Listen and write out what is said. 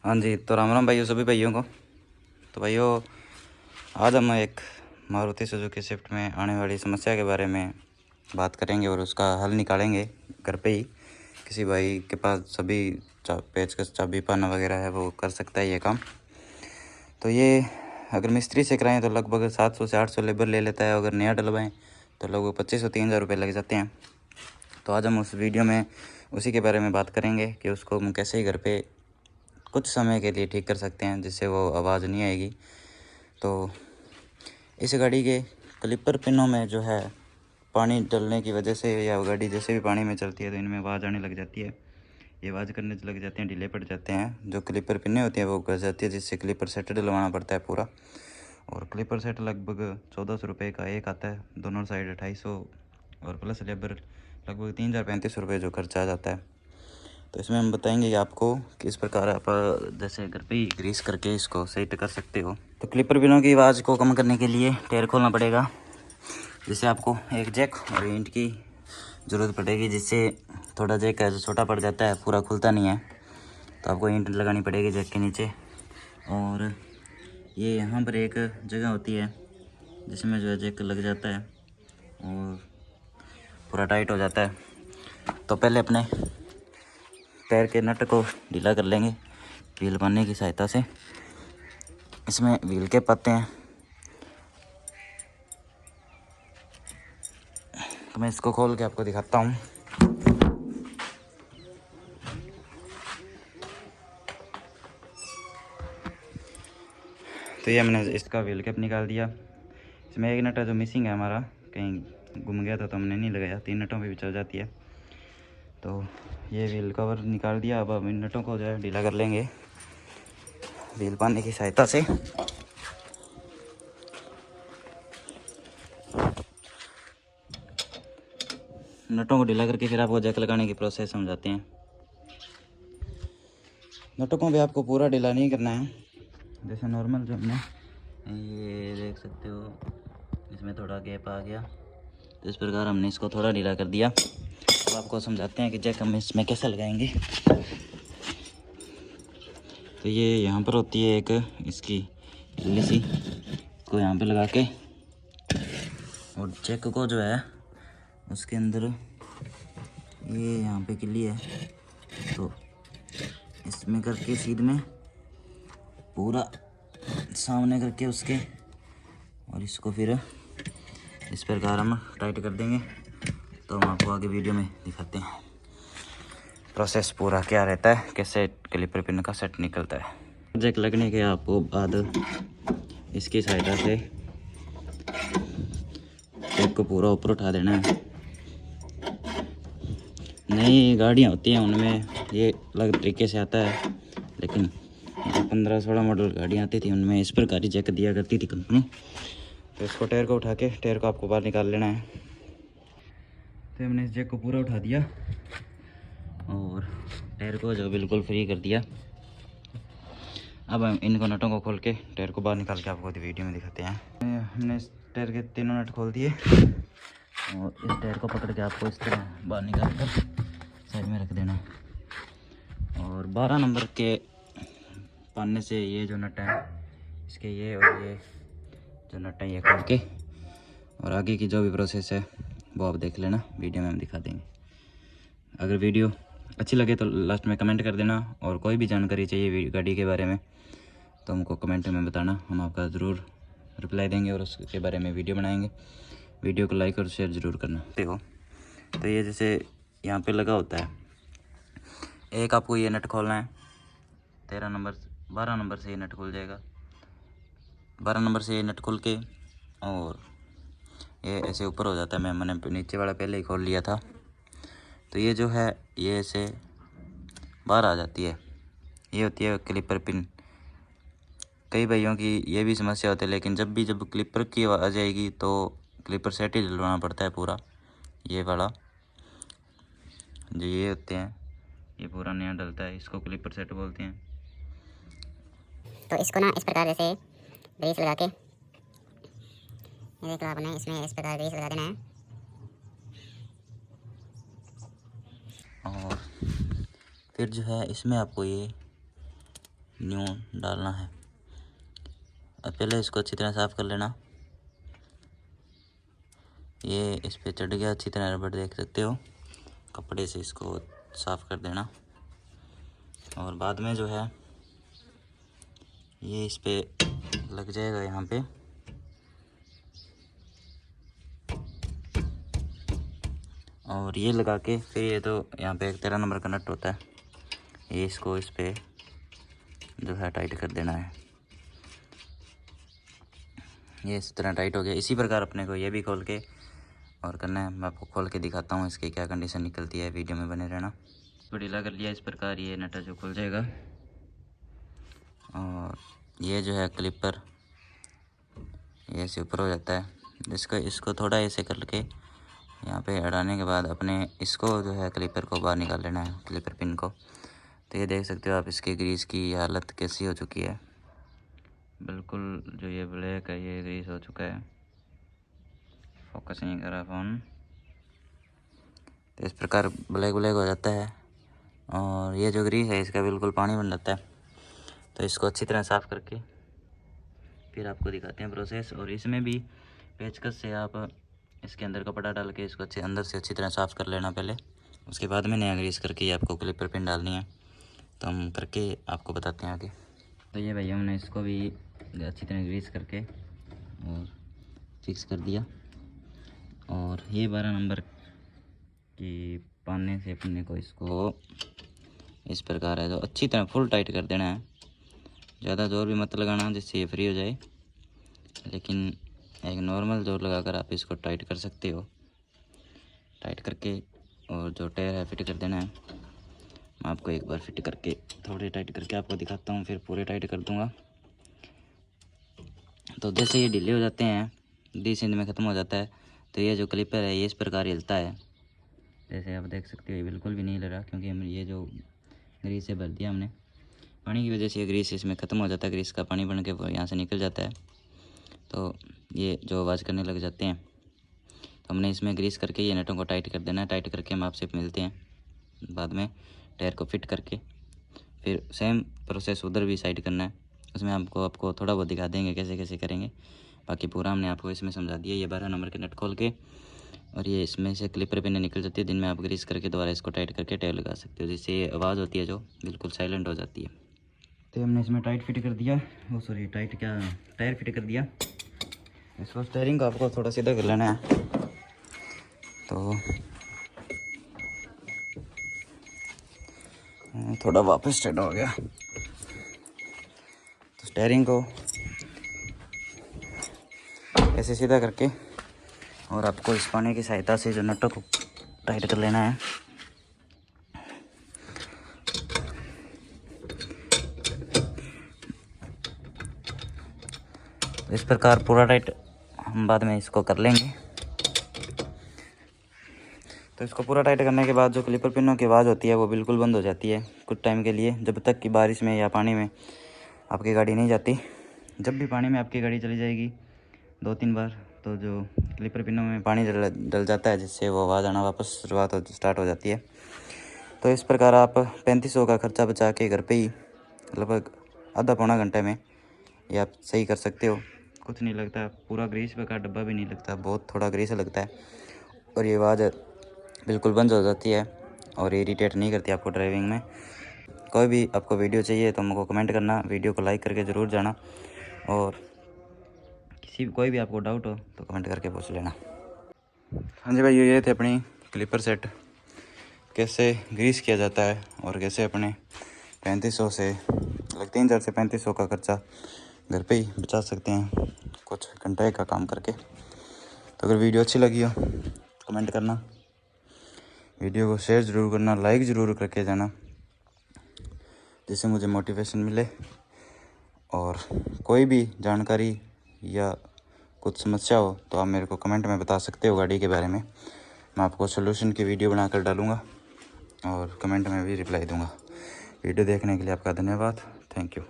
हाँ जी, तो राम राम भाइयों, सभी भाइयों को। तो भाइयों, आज हम एक मारुति सुजुकी स्विफ्ट में आने वाली समस्या के बारे में बात करेंगे और उसका हल निकालेंगे घर पे ही। किसी भाई के पास सभी पेचकस, चाबी, पाना वगैरह है, वो कर सकता है ये काम। तो ये अगर मिस्त्री से कराएं तो लगभग 700 से 800 लेबर ले लेता है। अगर नया डलवाएँ तो लगभग 2500-3000 रुपये लग जाते हैं। तो आज हम उस वीडियो में उसी के बारे में बात करेंगे कि उसको हम कैसे ही घर पे कुछ समय के लिए ठीक कर सकते हैं, जिससे वो आवाज़ नहीं आएगी। तो इस गाड़ी के क्लिपर पिनों में जो है, पानी डलने की वजह से या गाड़ी जैसे भी पानी में चलती है तो इनमें आवाज़ आने लग जाती है। ये आवाज़ करने लग जाते हैं, ढीले पड़ जाते हैं। जो क्लिपर पिनें होती हैं वो घस जाती है, जिससे क्लिपर सेट डलवाना पड़ता है पूरा। और क्लिपर सेट लगभग 1400 रुपये का एक आता है, दोनों साइड 2800 और प्लस लेबर लगभग 3035 रुपये जो खर्चा आ जाता है। तो इसमें हम बताएंगे कि आपको किस प्रकार आप जैसे घर पे ही ग्रीस करके इसको सेट कर सकते हो। तो क्लिपर पिनों की आवाज़ को कम करने के लिए टायर खोलना पड़ेगा, जिससे आपको एक जैक और ईंट की ज़रूरत पड़ेगी, जिससे थोड़ा जैक है जो छोटा पड़ जाता है, पूरा खुलता नहीं है। तो आपको ईंट लगानी पड़ेगी जैक के नीचे। और ये यहाँ पर एक जगह होती है जिसमें जो है जैक लग जाता है और पूरा टाइट हो जाता है। तो पहले अपने टायर के नट को ढीला कर लेंगे व्हील पाने की सहायता से। इसमें व्हील के पत्ते हैं, तो मैं इसको खोल के आपको दिखाता हूँ। तो ये हमने इसका व्हील कैप निकाल दिया। इसमें एक नट है जो मिसिंग है हमारा, कहीं गुम गया था तो हमने नहीं लगाया। 3 नटों में भी चल जाती है। तो ये व्हील कवर निकाल दिया। अब हम इन नटों को जो है ढीला कर लेंगे व्हील पाने की सहायता से। नटों को ढीला करके फिर आपको जैक लगाने की प्रोसेस समझाते हैं। नटों को भी आपको पूरा ढीला नहीं करना है, जैसे नॉर्मल जो हमने ये देख सकते हो, इसमें थोड़ा गैप आ गया, तो इस प्रकार हमने इसको थोड़ा ढीला कर दिया। अब आपको समझाते हैं कि जैक हम इसमें कैसे लगाएंगे। तो ये यहाँ पर होती है एक इसकी किल्ली सी, इसको यहाँ पे लगा के और जैक को जो है उसके अंदर ये यहाँ पे किल्ली है, तो इसमें करके सीध में पूरा सामने करके उसके, और इसको फिर इस प्रकार हम टाइट कर देंगे। तो हम आपको आगे वीडियो में दिखाते हैं प्रोसेस पूरा क्या रहता है, कैसे क्लिपर पिन का सेट निकलता है। जैक लगने के आपको बाद इसकी सहायता से जैक को पूरा ऊपर उठा देना है। नई गाड़ियाँ होती हैं उनमें ये अलग तरीके से आता है, लेकिन जो 15-16 मॉडल गाड़ियाँ आती थी उनमें इस प्रकार ही जैक दिया करती थी कंपनी। तो इसको टायर को उठा के टायर को आपको बाहर निकाल लेना है। तो हमने इस जैक को पूरा उठा दिया और टायर को जो बिल्कुल फ्री कर दिया। अब हम इनको नटों को खोल के टायर को बाहर निकाल के आपको वीडियो में दिखाते हैं। हमने इस टायर के तीनों नट खोल दिए और इस टायर को पकड़ के आपको इस तरह बाहर निकाल कर साइड में रख देना। और 12 नंबर के पाने से ये जो नट है इसके, ये और ये जो नट है ये खोल के, और आगे की जो भी प्रोसेस है वो आप देख लेना, वीडियो में हम दिखा देंगे। अगर वीडियो अच्छी लगे तो लास्ट में कमेंट कर देना, और कोई भी जानकारी चाहिए गाड़ी के बारे में तो हमको कमेंट में बताना, हम आपका ज़रूर रिप्लाई देंगे और उसके बारे में वीडियो बनाएंगे। वीडियो को लाइक और शेयर ज़रूर करना। देखो, तो ये जैसे यहाँ पे लगा होता है, एक आपको ये नट खोलना है 12 नंबर से ये नट खुल जाएगा। 12 नंबर से ये नट खुल के और ये ऐसे ऊपर हो जाता है। मैंने नीचे वाला पहले ही खोल लिया था। तो ये जो है ये ऐसे बाहर आ जाती है, ये होती है क्लिपर पिन। कई भाइयों की ये भी समस्या होती है, लेकिन जब क्लिपर की आवाज़ आएगी तो क्लिपर सेट ही डलवाना पड़ता है पूरा। ये वाला जो ये होते हैं ये पूरा नया डलता है, इसको क्लिपर सेट बोलते हैं। तो इसको ना इस प्रकार जैसे ग्रीस लगा के, ये देखो आपने इसमें इस प्रकार ग्रीस लगा देना है। और फिर जो है इसमें आपको ये न्यू डालना है। अब पहले इसको अच्छी तरह साफ़ कर लेना। ये इस पे चढ़ गया अच्छी तरह, रबड़ देख सकते हो। कपड़े से इसको साफ़ कर देना। और बाद में जो है ये इस पे लग जाएगा यहाँ पे। और ये लगा के फिर ये तो यहाँ पे एक 13 नंबर का नट होता है, ये इसको इस पे जो है टाइट कर देना है। ये इस तरह टाइट हो गया। इसी प्रकार अपने को ये भी खोल के और करना है। मैं आपको खोल के दिखाता हूँ इसकी क्या कंडीशन निकलती है, वीडियो में बने रहना। तो ढीला कर लिया इस प्रकार, ये नट जो खुल जाएगा। और ये जो है क्लिपर ये ऐसे ऊपर हो जाता है। इसको थोड़ा ऐसे करके यहाँ पे हटाने के बाद अपने इसको जो है क्लिपर को बाहर निकाल लेना है, क्लिपर पिन को। तो ये देख सकते हो आप इसके ग्रीस की हालत कैसी हो चुकी है। बिल्कुल जो ये ब्लैक है ये ग्रीस हो चुका है। फोकस नहीं कर रहा फ़ोन। तो इस प्रकार ब्लैक ब्लैक हो जाता है और ये जो ग्रीस है इसका बिल्कुल पानी बन जाता है। तो इसको अच्छी तरह साफ़ करके फिर आपको दिखाते हैं प्रोसेस। और इसमें भी पेचकस से आप इसके अंदर कपड़ा डाल के इसको अंदर से अच्छी तरह साफ़ कर लेना पहले। उसके बाद में नया ग्रीस करके आपको क्लिपर पिन डालनी है। तो हम करके आपको बताते हैं आगे। तो ये भाई हमने इसको भी अच्छी तरह ग्रीस करके और फिक्स कर दिया। और ये 12 नंबर की पाने से अपने को इसको इस प्रकार है तो अच्छी तरह फुल टाइट कर देना है। ज़्यादा जोर भी मत लगाना जिससे ये फ्री हो जाए, लेकिन एक नॉर्मल जोर लगाकर आप इसको टाइट कर सकते हो। टाइट करके और जो टायर है फिट कर देना है। मैं आपको एक बार फिट करके थोड़े टाइट करके आपको दिखाता हूँ, फिर पूरे टाइट कर दूँगा। तो जैसे ये ढीले हो जाते हैं, 20 इंच में ख़त्म हो जाता है, तो ये जो क्लिपर है ये इस प्रकार हिलता है। जैसे आप देख सकते हो ये बिल्कुल भी नहीं हिल रहा, क्योंकि हम ये जो ग्रीस से भर दिया हमने, पानी की वजह से ये ग्रीस इसमें ख़त्म हो जाता है। ग्रीस का पानी बन के वो यहाँ से निकल जाता है, तो ये जो आवाज़ करने लग जाते हैं। तो हमने इसमें ग्रीस करके ये नटों को टाइट कर देना है। टाइट करके हम आपसे मिलते हैं बाद में टायर को फिट करके। फिर सेम प्रोसेस उधर भी साइड करना है, उसमें आपको थोड़ा बहुत दिखा देंगे कैसे कैसे करेंगे। बाकी पूरा हमने आपको इसमें समझा दिया। ये 12 नंबर के नट खोल के और ये इसमें से क्लिपर पिन निकल जाती है, जिनमें आप ग्रीस करके दोबारा इसको टाइट करके टायर लगा सकते हो, जिससे ये आवाज़ होती है जो बिल्कुल साइलेंट हो जाती है। तो हमने इसमें टाइट फिट कर दिया, वो सॉरी टाइट क्या टायर फिट कर दिया। इसको स्टीयरिंग को आपको थोड़ा सीधा कर लेना है। तो थोड़ा वापस स्टार्ट हो गया। तो स्टीयरिंग को ऐसे सीधा करके और आपको इस पानी की सहायता से जो नटों को टाइट कर लेना है। इस प्रकार पूरा टाइट हम बाद में इसको कर लेंगे। तो इसको पूरा टाइट करने के बाद जो क्लिपर पिनों की आवाज़ होती है वो बिल्कुल बंद हो जाती है कुछ टाइम के लिए, जब तक कि बारिश में या पानी में आपकी गाड़ी नहीं जाती। जब भी पानी में आपकी गाड़ी चली जाएगी 2-3 बार, तो जो क्लिपर पिनों में पानी डल जाता है, जिससे वो आवाज़ आना वापस स्टार्ट हो जाती है। तो इस प्रकार आप 3500 का खर्चा बचा के घर पे ही लगभग आधा पौना घंटे में ये आप सही कर सकते हो। कुछ नहीं लगता, पूरा ग्रीस का डब्बा भी नहीं लगता, बहुत थोड़ा ग्रीस लगता है और ये आवाज़ बिल्कुल बंद हो जाती है और इरिटेट नहीं करती आपको ड्राइविंग में। कोई भी आपको वीडियो चाहिए तो हमको कमेंट करना, वीडियो को लाइक करके ज़रूर जाना, और कोई भी आपको डाउट हो तो कमेंट करके पूछ लेना। हाँ जी भाई, ये थे अपनी क्लिपर सेट, कैसे ग्रीस किया जाता है और कैसे अपने 3500 से 3000 से 3500 का खर्चा घर पे ही बचा सकते हैं कुछ घंटे का काम करके। तो अगर वीडियो अच्छी लगी हो तो कमेंट करना, वीडियो को शेयर ज़रूर करना, लाइक ज़रूर करके जाना, जिससे मुझे मोटिवेशन मिले। और कोई भी जानकारी या कुछ समस्या हो तो आप मेरे को कमेंट में बता सकते हो गाड़ी के बारे में। मैं आपको सोल्यूशन की वीडियो बनाकर डालूँगा और कमेंट में भी रिप्लाई दूँगा। वीडियो देखने के लिए आपका धन्यवाद। Thank you.